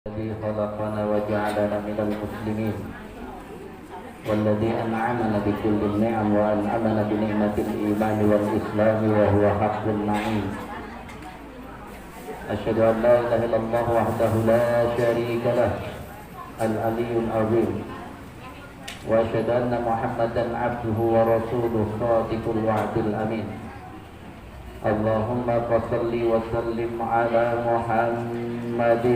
الذي خلقنا وجعلنا من المسلمين والذي أنعمنا بكل النعم وأنعمنا بنعمة الإيمان والإسلام وهو حق النعيم. أشهد أن لا إله إلا الله وحده لا شريك له العلي العظيم وأشهد أن محمدا عبده ورسوله صادق الوعد الأمين. اللهم صل وسلم على محمد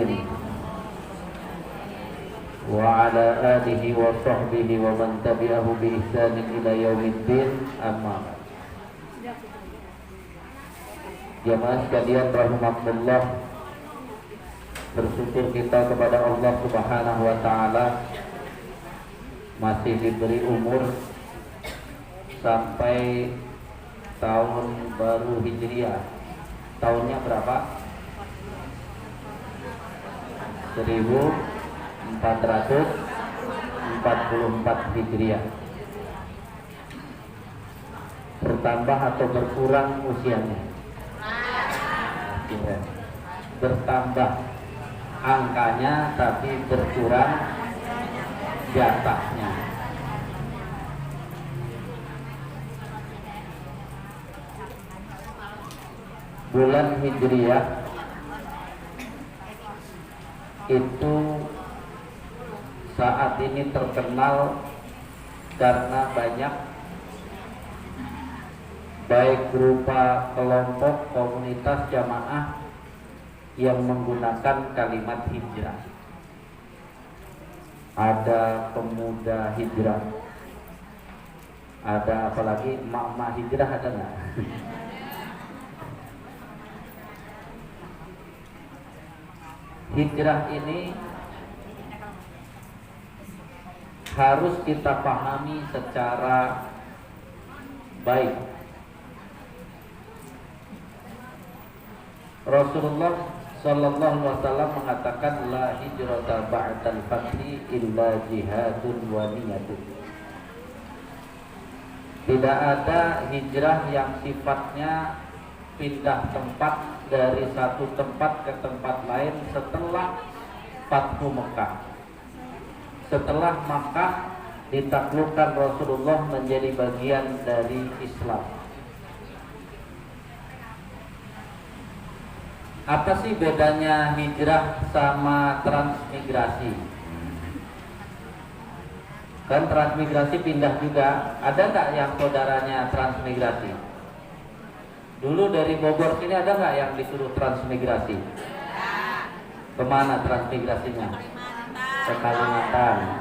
وعلى آله وصحبه ومن تبعه بإحسان إلى يوم الدين. أما بعد. Jamaah sekalian rahimakumullah, bersyukur kita kepada Allah Subhanahu wa taala masih diberi umur sampai tahun baru Hijriah. Tahunnya berapa? 1444 Hijriah. Bertambah atau berkurang usianya? Bertambah angkanya tapi berkurang jatahnya. Bulan Hijriah itu saat ini terkenal karena banyak baik berupa kelompok komunitas jamaah yang menggunakan kalimat hijrah. Ada pemuda hijrah, ada apalagi emak-emak hijrah, ada nggak? Hijrah ini harus kita pahami secara baik. Rasulullah sallallahu alaihi wasallam mengatakan la hijrata ba'dal fathi illa jihadun wa niyatun. Tidak ada hijrah yang sifatnya pindah tempat dari satu tempat ke tempat lain setelah Fathu Mekah. Setelah Makkah ditaklukkan Rasulullah menjadi bagian dari Islam. Apa sih bedanya hijrah sama transmigrasi? Kan transmigrasi pindah juga. Ada nggak yang saudaranya transmigrasi? Dulu dari Bogor sini ada nggak yang disuruh transmigrasi? Kemana transmigrasinya? Ke Kalimantan.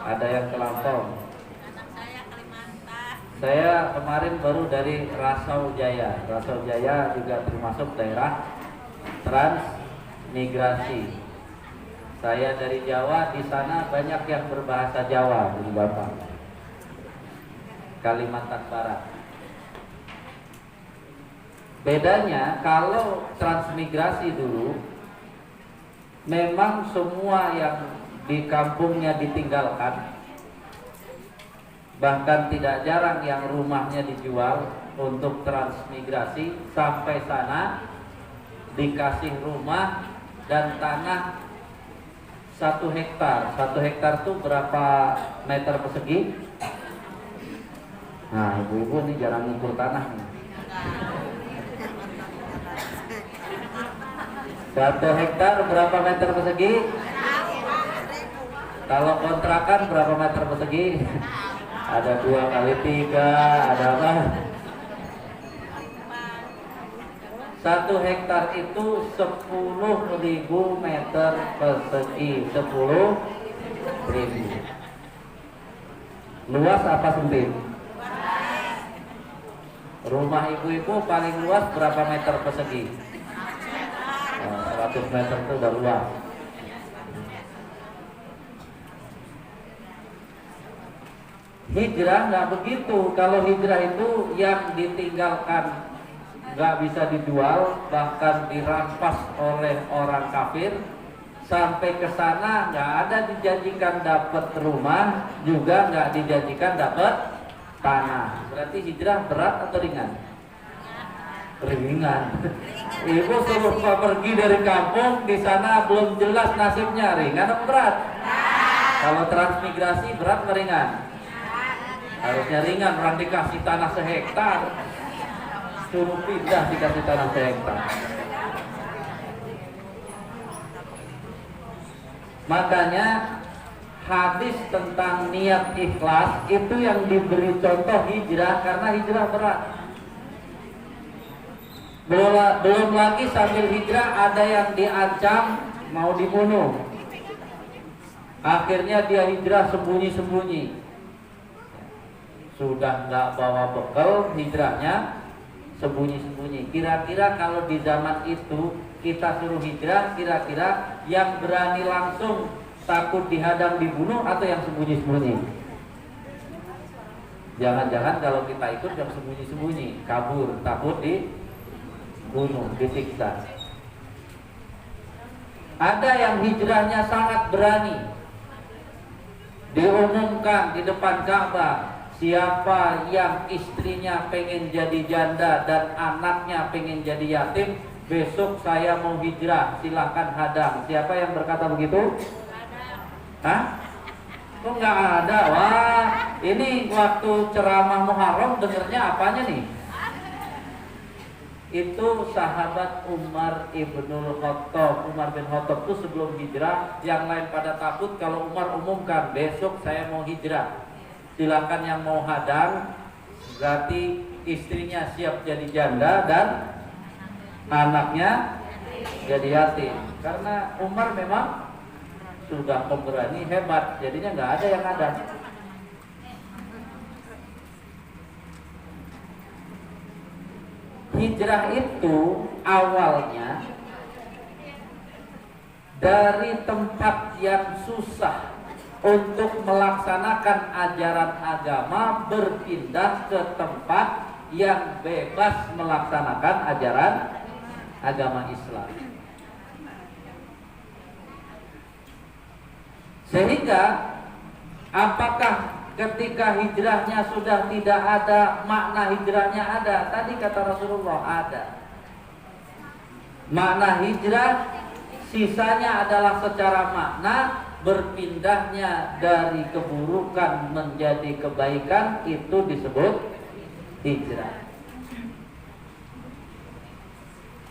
Ada yang ke Lampung. Saya kemarin baru dari Rasau Jaya. Rasau Jaya juga termasuk daerah transmigrasi. Saya dari Jawa, di sana banyak yang berbahasa Jawa, Bung Bapak. Kalimantan Barat. Bedanya kalau transmigrasi dulu memang semua yang di kampungnya ditinggalkan. Bahkan tidak jarang yang rumahnya dijual untuk transmigrasi. Sampai sana dikasih rumah dan tanah 1 hektar. 1 hektar itu berapa meter persegi? Nah, ibu-ibu ini jarang ngukur tanah nih. 1 hektar berapa meter persegi? Kalau kontrakan berapa meter persegi? Ada 2 kali 3, ada apa? 1 hektar itu 10.000 meter persegi. 10.000. Luas apa sempit? Rumah ibu-ibu paling luas berapa meter persegi? 100 meter itu udah luas. Hijrah nggak begitu. Kalau hijrah itu yang ditinggalkan nggak bisa dijual, bahkan dirampas oleh orang kafir. Sampai ke sana nggak ada dijanjikan dapat rumah, juga nggak dijanjikan dapat tanah. Berarti hijrah berat atau ringan? Ringan. Ibu suruh pergi dari kampung, di sana belum jelas nasibnya, ringan atau berat? Kalau transmigrasi berat atau ringan? Harusnya ringan, orang dikasih tanah sehektar, suruh pindah dikasih tanah sehektar. Makanya hadis tentang niat ikhlas itu yang diberi contoh hijrah, karena hijrah berat. Belum lagi sambil hijrah ada yang diancam mau dibunuh. Akhirnya dia hijrah sembunyi-sembunyi. Sudah nggak bawa bekal, hijrahnya sembunyi-sembunyi. Kira-kira kalau di zaman itu kita suruh hijrah, kira-kira yang berani langsung takut dihadang dibunuh atau yang sembunyi-sembunyi? Jangan-jangan kalau kita ikut yang sembunyi-sembunyi, kabur, takut dibunuh, disiksa. Ada yang hijrahnya sangat berani, diumumkan di depan Ka'bah, siapa yang istrinya pengen jadi janda dan anaknya pengen jadi yatim, besok saya mau hijrah, silahkan hadang. Siapa yang berkata begitu? Hah? Kok nggak ada? Wah, ini waktu ceramah Muharram dengernya apanya nih? Itu sahabat Umar ibnul Khattab. Umar bin Khattab itu sebelum hijrah, yang lain pada takut kalau Umar umumkan besok saya mau hijrah, silakan yang mau hadang, berarti istrinya siap jadi janda dan anaknya jadi yatim. Karena Umar memang sudah pemberani hebat, jadinya nggak ada yang ada. Hijrah itu awalnya dari tempat yang susah untuk melaksanakan ajaran agama, berpindah ke tempat yang bebas melaksanakan ajaran agama Islam. Sehingga apakah ketika hijrahnya sudah tidak ada, makna hijrahnya ada? Tadi kata Rasulullah ada. Makna hijrah sisanya adalah secara makna berpindahnya dari keburukan menjadi kebaikan, itu disebut hijrah.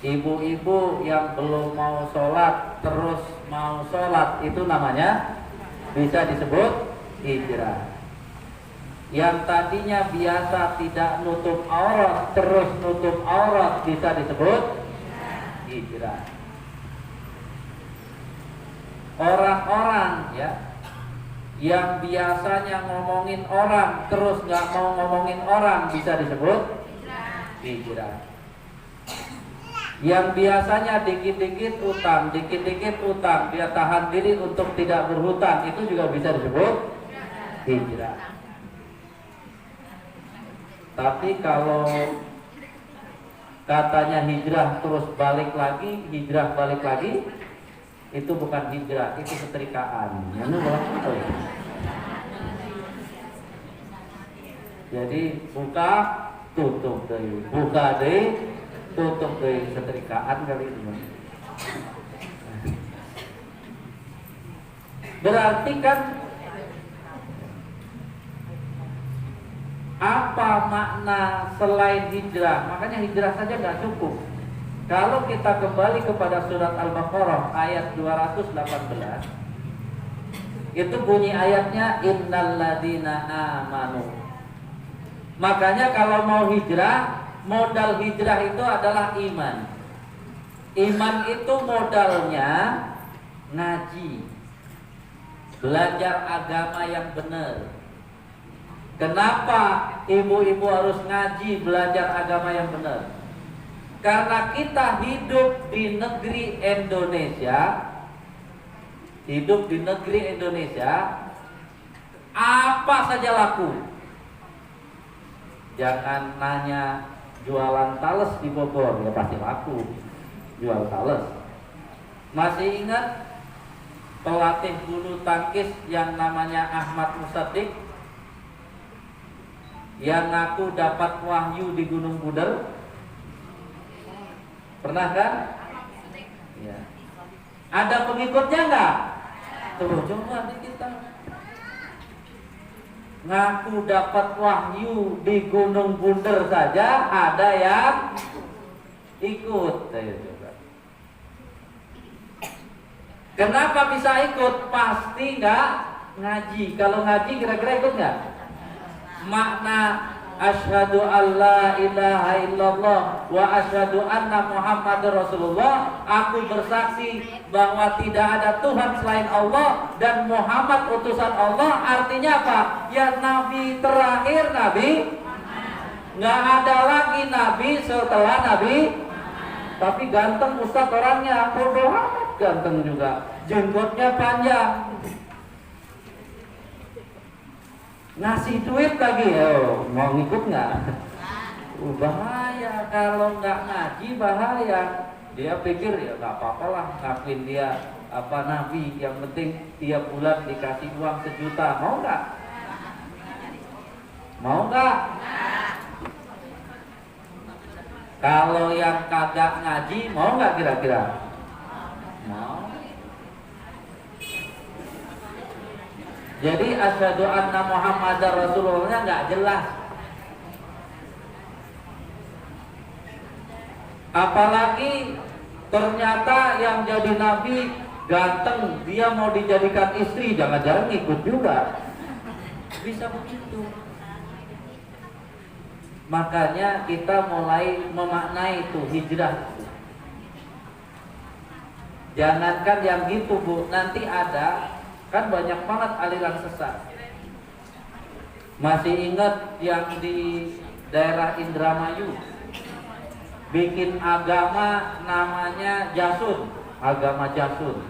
Ibu-ibu yang belum mau sholat terus mau sholat, itu namanya bisa disebut hijrah. Yang tadinya biasa tidak nutup aurat terus nutup aurat, bisa disebut hijrah. Orang-orang ya yang biasanya ngomongin orang terus nggak mau ngomongin orang, bisa disebut hijrah. Yang biasanya dikit-dikit utang, dia tahan diri untuk tidak berhutang, itu juga bisa disebut hijrah. Tapi kalau katanya hijrah terus balik lagi, hijrah balik lagi, itu bukan hijrah, itu setrikaan. Jadi buka, tutup deh, buka deh, tutup deh, setrikaan kali ini. Berarti kan apa makna selain hijrah? Makanya hijrah saja nggak cukup. Kalau kita kembali kepada surat Al-Baqarah ayat 218, itu bunyi ayatnya innal ladzina amanu. Makanya kalau mau hijrah, modal hijrah itu adalah iman. Iman itu modalnya ngaji, belajar agama yang benar. Kenapa ibu-ibu harus ngaji, belajar agama yang benar? Karena kita hidup di negeri Indonesia, apa saja laku. Jangan nanya jualan tales di Bogor, ya pasti laku jual tales. Masih ingat pelatih bulu tangkis yang namanya Ahmad Musaddiq, yang ngaku dapat wahyu di Gunung Buder? Pernah kan? Ya. Ada pengikutnya nggak? Tuh, coba nih kita ngaku dapat wahyu di Gunung Bunder saja ada yang ikut. Ayo coba. Kenapa bisa ikut? Pasti nggak ngaji. Kalau ngaji kira-kira ikut nggak? Makna asyhadu alla ilaha illallah wa asyhadu anna Muhammadar Rasulullah, aku bersaksi bahwa tidak ada Tuhan selain Allah dan Muhammad utusan Allah. Artinya apa? Ya nabi terakhir, nabi, nggak ada lagi nabi setelah nabi. Tapi ganteng ustaz orangnya, bodoh amat ganteng juga, jenggotnya panjang, ngasih duit lagi, mau ngikut nggak? Bahaya kalau nggak ngaji, bahaya. Dia pikir ya nggak apa-apa lah, ngakuin dia apa nabi, yang penting tiap bulan dikasih uang 1 juta, mau nggak? Mau nggak? Kalau yang kagak ngaji, mau nggak kira-kira? Mau. Jadi asyhadu anna Muhammadar Rasulullah nggak jelas. Apalagi ternyata yang jadi nabi ganteng, dia mau dijadikan istri, jangan-jangan ikut juga. Bisa begitu. Makanya kita mulai memaknai itu hijrah. Jangankan yang gitu Bu, nanti ada kan banyak banget aliran sesat. Masih ingat yang di daerah Indramayu bikin agama namanya Jasun, agama Jasun.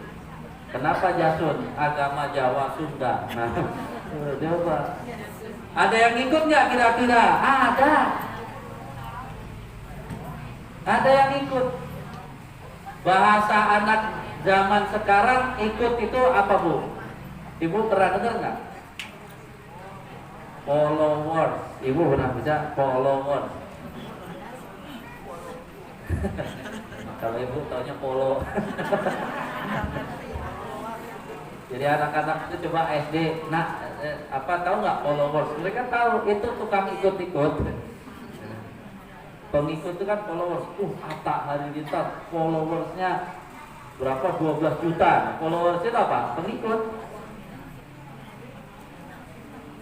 Kenapa Jasun? Agama Jawa Sunda. Nah, coba. Ada yang ikut nggak kira-kira? Ada. Ada yang ikut. Bahasa anak zaman sekarang ikut itu apa Bu? Ibu pernah dengar nggak? Followers. Ibu pernah bisa followers? Kalau ibu taunya follow. Jadi anak-anak itu coba SD, tahu nggak followers? Mereka tahu itu tukang ikut-ikut. Pengikut itu kan followers. Atta Halilintar followersnya berapa? 12 juta. Followers itu apa? Pengikut.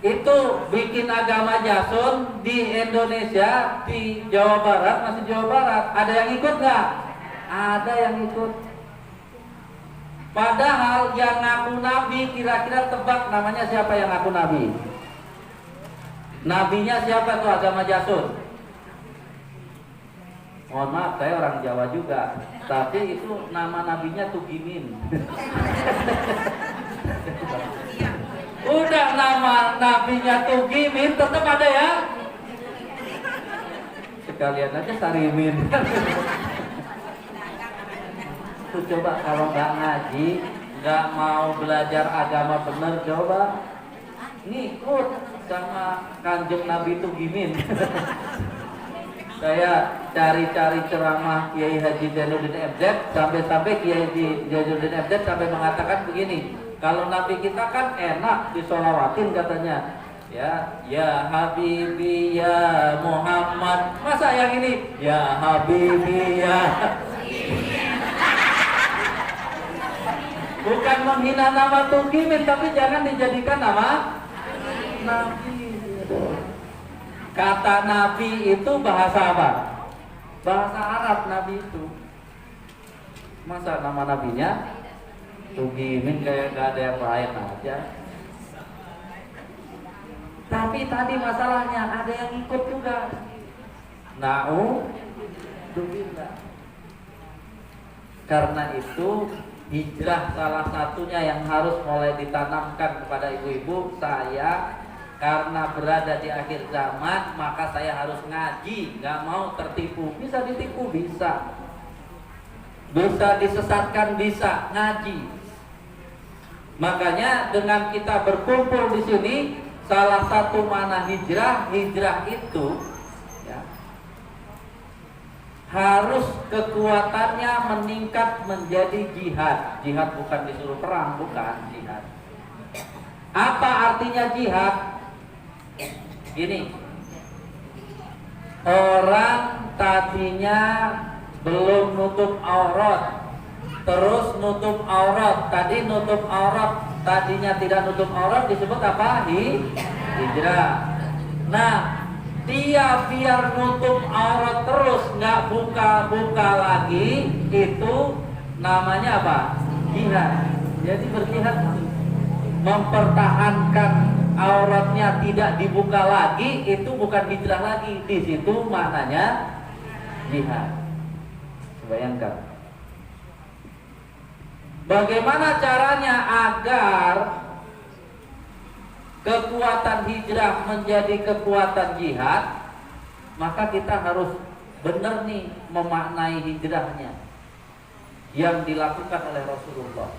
Itu bikin agama Jasun di Indonesia, di Jawa Barat, masih Jawa Barat. Ada yang ikut nggak? Ada yang ikut. Padahal yang ngaku nabi, kira-kira tebak namanya siapa yang ngaku nabi? Nabinya siapa tuh agama Jasun? Mohon maaf, saya orang Jawa juga, tapi itu nama nabinya Tugimin. Udah nama nabinya Tugimin, tetap ada ya? Sekalian aja Sarimin. Tuh coba kalau nggak ngaji, nggak mau belajar agama bener, coba ngikut sama Kanjeng Nabi Tugimin. Saya cari-cari ceramah Kiai Haji Zainuddin MZ, sampai-sampai Kiai Haji Zainuddin MZ sampai mengatakan begini, kalau Nabi kita kan enak disolawatin katanya, ya Habibi ya Muhammad, masa yang ini ya Habibi ya. Bukan menghina nama Tugimin, tapi jangan dijadikan nama Nabi. Kata Nabi itu bahasa apa? Bahasa Arab Nabi itu. Masa nama nabinya Tugimin, kayak gak ada yang lain aja. Tapi tadi masalahnya ada yang ikut juga. Na'udzubillah. Karena itu hijrah salah satunya yang harus mulai ditanamkan kepada ibu-ibu. Saya karena berada di akhir zaman, maka saya harus ngaji, nggak mau tertipu. Bisa ditipu, bisa disesatkan, bisa ngaji. Makanya dengan kita berkumpul di sini, salah satu makna hijrah itu ya, harus kekuatannya meningkat menjadi jihad. Jihad bukan disuruh perang, bukan jihad. Apa artinya jihad? Gini, orang tadinya belum nutup aurat, terus nutup aurat. Tadi nutup aurat, tadinya tidak nutup aurat disebut apa? Hijrah. Nah, dia biar nutup aurat terus, nggak buka-buka lagi, itu namanya apa? Jihad. Jadi berjihad, mempertahankan auratnya tidak dibuka lagi, itu bukan hijrah lagi. Di situ maknanya jihad. Bayangkan. Bagaimana caranya agar kekuatan hijrah menjadi kekuatan jihad? Maka kita harus benar nih memaknai hijrahnya yang dilakukan oleh Rasulullah.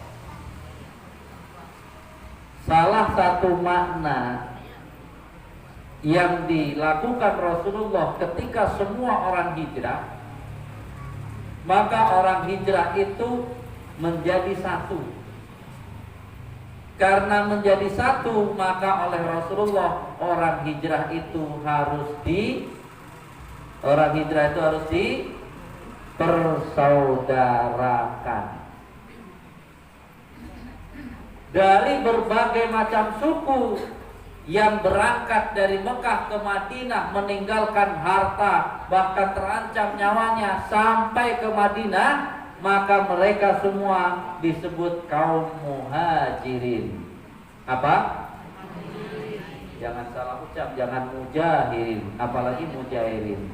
Salah satu makna yang dilakukan Rasulullah ketika semua orang hijrah, maka orang hijrah itu menjadi satu. Karena menjadi satu, maka oleh Rasulullah orang hijrah itu harus dipersaudarakan. Dari berbagai macam suku yang berangkat dari Mekah ke Madinah, meninggalkan harta, bahkan terancam nyawanya sampai ke Madinah, maka mereka semua disebut kaum muhajirin. Apa? Jangan salah ucap, jangan mujahirin, apalagi mujahirin.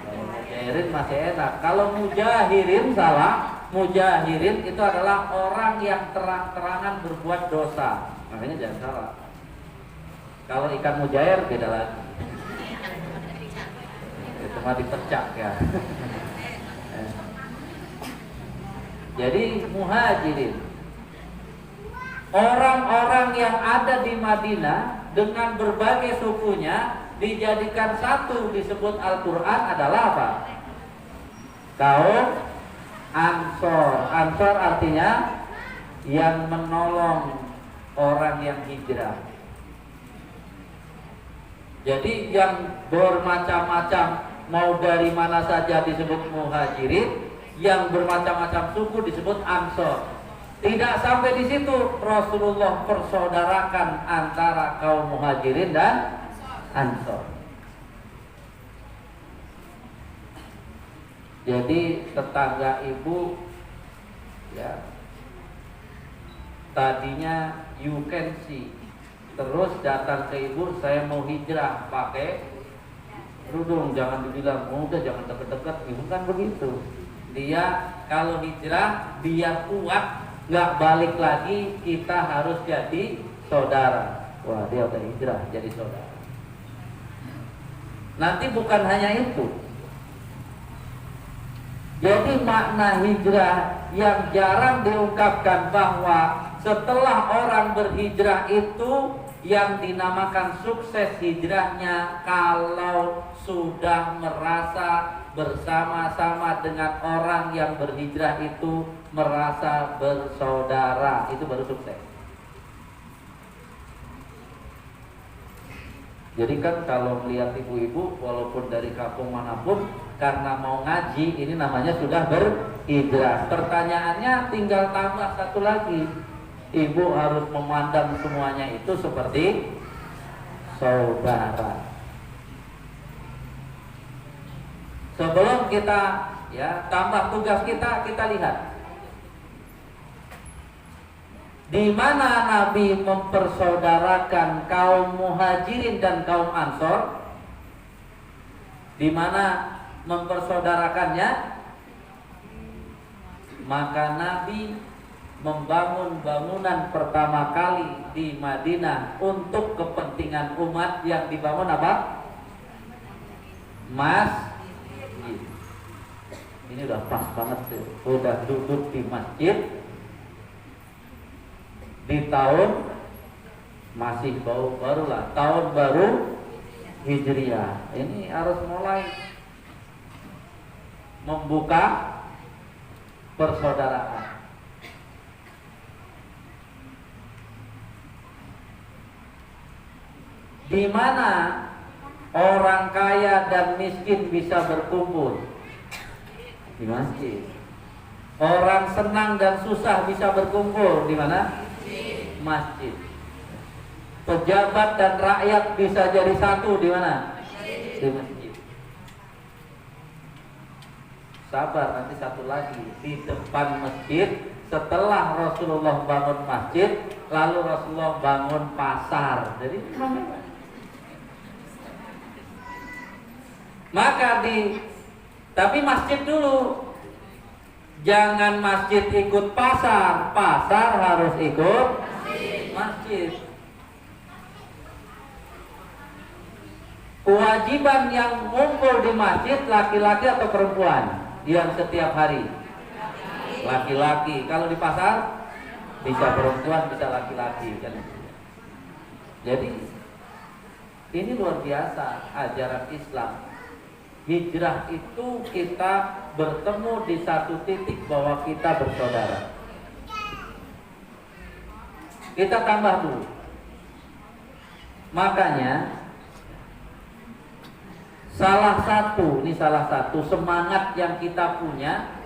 Kalau mujahirin masih enak. Kalau mujahirin salah. Mujahirin itu adalah orang yang terang-terangan berbuat dosa. Makanya jangan salah. Kalau ikan mujair beda lagi. Itu mah dipecak ya. Jadi muhajirin, orang-orang yang ada di Madinah dengan berbagai sukunya dijadikan satu, disebut Al-Quran adalah apa? Kaum Ansor. Ansor artinya yang menolong orang yang hijrah. Jadi yang bermacam-macam, mau dari mana saja disebut muhajirin, yang bermacam-macam suku disebut Ansor. Tidak sampai di situ, Rasulullah persaudarakan antara kaum muhajirin dan Ansor. Jadi tetangga ibu ya, tadinya you can see, terus datang ke ibu, saya mau hijrah, pakai kerudung, jangan dibilang udah jangan deket-deket, ibu kan begitu. Dia kalau hijrah biar kuat, nggak balik lagi, kita harus jadi saudara. Wah, dia udah hijrah jadi saudara. Nanti bukan hanya itu. Jadi makna hijrah yang jarang diungkapkan, bahwa setelah orang berhijrah itu yang dinamakan sukses hijrahnya kalau sudah merasa bersama-sama dengan orang yang berhijrah itu, merasa bersaudara, itu baru sukses. Jadi kan kalau melihat ibu-ibu walaupun dari kampung manapun, karena mau ngaji, ini namanya sudah berhijrah. Pertanyaannya tinggal tambah satu lagi, ibu harus memandang semuanya itu seperti saudara. Sebelum kita ya tambah tugas kita lihat di mana Nabi mempersaudarakan kaum muhajirin dan kaum ansor. Di mana mempersaudarakannya? Maka Nabi membangun bangunan pertama kali di Madinah untuk kepentingan umat. Yang dibangun apa? Masjid. Ini udah pas banget tuh. Udah duduk di masjid di tahun masih baru lah, tahun baru Hijriah. Ini harus mulai membuka persaudaraan. Di mana orang kaya dan miskin bisa berkumpul? Di masjid. Orang senang dan susah bisa berkumpul di mana? Masjid. Pejabat dan rakyat bisa jadi satu di mana? Di masjid. Sabar, nanti satu lagi di depan masjid. Setelah Rasulullah bangun masjid, lalu Rasulullah bangun pasar. Jadi maka tapi masjid dulu. Jangan masjid ikut pasar, pasar harus ikut masjid. Kewajiban yang ngumpul di masjid laki-laki atau perempuan yang setiap hari? Laki-laki. Kalau di pasar bisa perempuan, bisa laki-laki. Jadi ini luar biasa ajaran Islam. Hijrah itu kita bertemu di satu titik bahwa kita bersaudara. Kita tambah dulu. Makanya salah satu semangat yang kita punya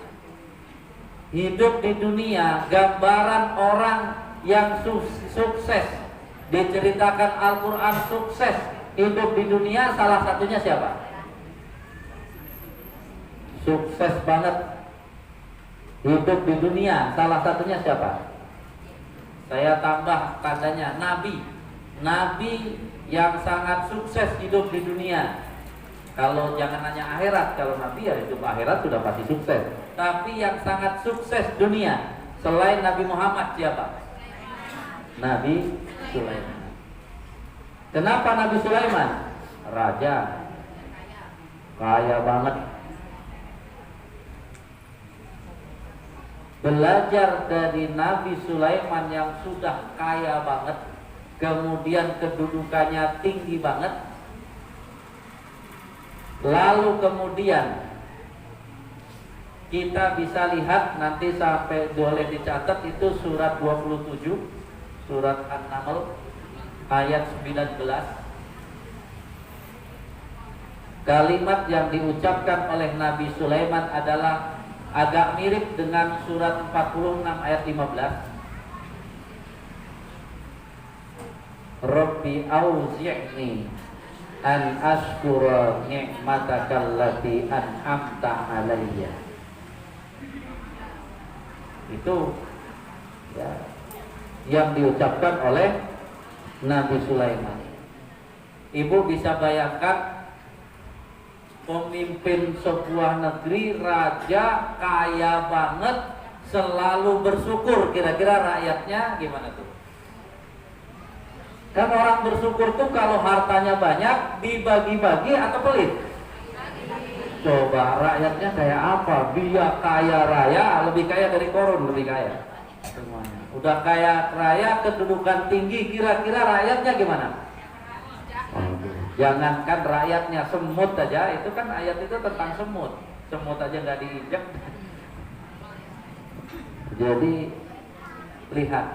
hidup di dunia, gambaran orang yang sukses diceritakan Al-Quran sukses hidup di dunia, salah satunya siapa? Sukses banget hidup di dunia, salah satunya siapa? Saya tambah tandanya Nabi yang sangat sukses hidup di dunia. Kalau jangan hanya akhirat, kalau Nabi ya hidup akhirat sudah pasti sukses. Tapi yang sangat sukses dunia selain Nabi Muhammad siapa? Nabi Sulaiman. Kenapa Nabi Sulaiman? Raja, kaya banget. Belajar dari Nabi Sulaiman yang sudah kaya banget, kemudian kedudukannya tinggi banget. Lalu kemudian kita bisa lihat nanti sampai boleh dicatat itu surat 27, surat An-Naml ayat 19. Kalimat yang diucapkan oleh Nabi Sulaiman adalah agak mirip dengan surat 46 ayat 15. Rabbi auzi'ni an ashkura ni'mataka allati an'amta alayya. Itu ya, yang diucapkan oleh Nabi Sulaiman. Ibu bisa bayangkan pemimpin sebuah negeri, raja kaya banget, selalu bersyukur, kira-kira rakyatnya gimana tuh? Kan orang bersyukur tuh kalau hartanya banyak dibagi-bagi atau pelit? Coba rakyatnya kayak apa? Dia kaya raya, lebih kaya dari Korun, lebih kaya semuanya. Udah kaya raya, kedudukan tinggi, kira-kira rakyatnya gimana? Jangankan rakyatnya, semut aja, itu kan ayat itu tentang semut. Semut aja nggak diinjak. Jadi lihat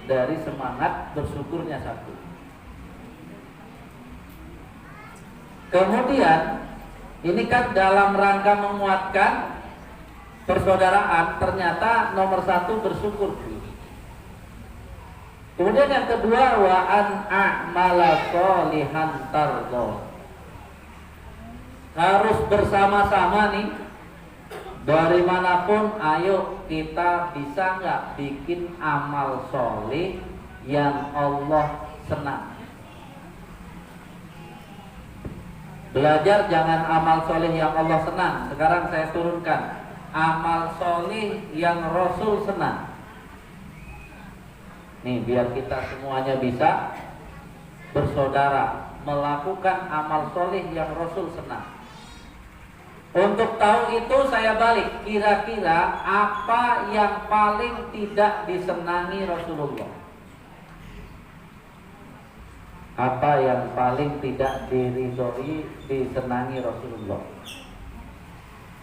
dari semangat bersyukurnya satu. Kemudian ini kan dalam rangka menguatkan persaudaraan, ternyata nomor satu bersyukur. Kemudian yang kedua, wa an a'mala sholihan tardo. Harus bersama-sama nih. Dari manapun, ayo kita bisa nggak bikin amal soleh yang Allah senang. Belajar jangan amal soleh yang Allah senang. Sekarang saya turunkan amal soleh yang Rasul senang. Nih biar kita semuanya bisa bersaudara, melakukan amal soleh yang Rasul senang. Untuk tahu itu saya balik, kira-kira apa yang paling tidak disenangi Rasulullah? Apa yang paling tidak diridhoi, disenangi Rasulullah?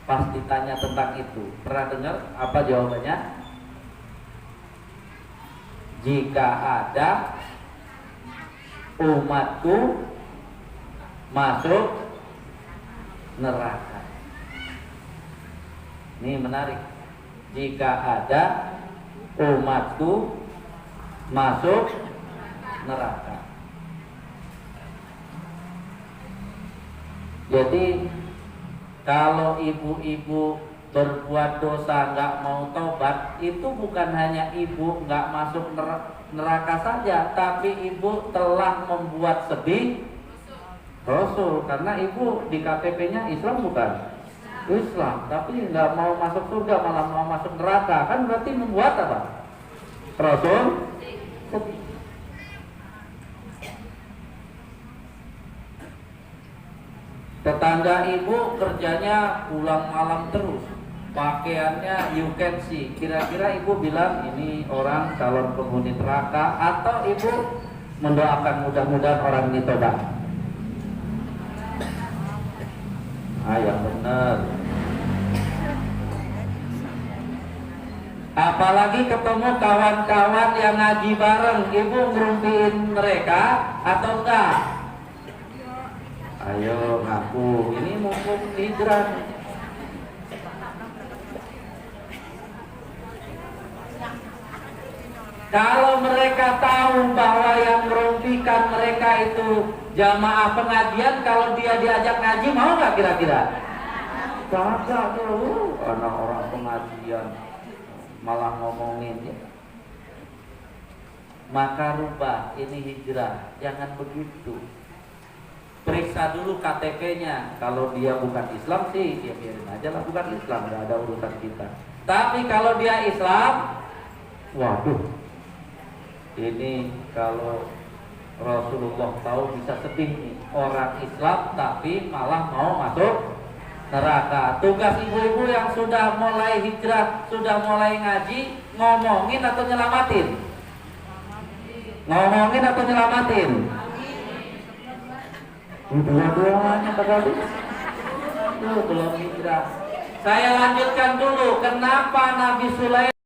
pas ditanya tentang itu. Pernah dengar apa jawabannya? Jika ada umatku masuk neraka. Ini menarik. Jika ada umatku masuk neraka. Jadi kalau ibu-ibu berbuat dosa nggak mau tobat, itu bukan hanya ibu nggak masuk neraka saja, tapi ibu telah membuat sedih Rasul. Karena ibu di KTP-nya Islam bukan? Islam, tapi nggak mau masuk surga, malah mau masuk neraka. Kan berarti membuat apa? Rasul sedih. Tetangga ibu kerjanya pulang malam terus, pakaiannya you can see. Kira-kira ibu bilang ini orang calon penghuni neraka, atau ibu mendoakan mudah-mudahan orang ini tobat? Yang benar. Apalagi ketemu kawan-kawan yang ngaji bareng, ibu ngerumpiin mereka atau enggak? Ayo ngaku, ini mumpung hijrah. Kalau mereka tahu bahwa yang merumpikan mereka itu jamaah pengajian, kalau dia diajak ngaji mau nggak kira-kira? Kagak tuh, anak orang pengajian malah ngomongin ya. Maka rubah, ini hijrah, jangan begitu. Periksa dulu KTP-nya. Kalau dia bukan Islam sih, ya biarin aja lah, bukan Islam, nggak ada urusan kita. Tapi kalau dia Islam, waduh, ini kalau Rasulullah tahu bisa sedih nih. Orang Islam tapi malah mau masuk neraka. Tugas ibu-ibu yang sudah mulai hijrah, sudah mulai ngaji, ngomongin atau nyelamatin? Ngomongin atau nyelamatin? Dua-duanya tadi. Belum hijrah. Saya lanjutkan dulu. Kenapa Nabi Sulaiman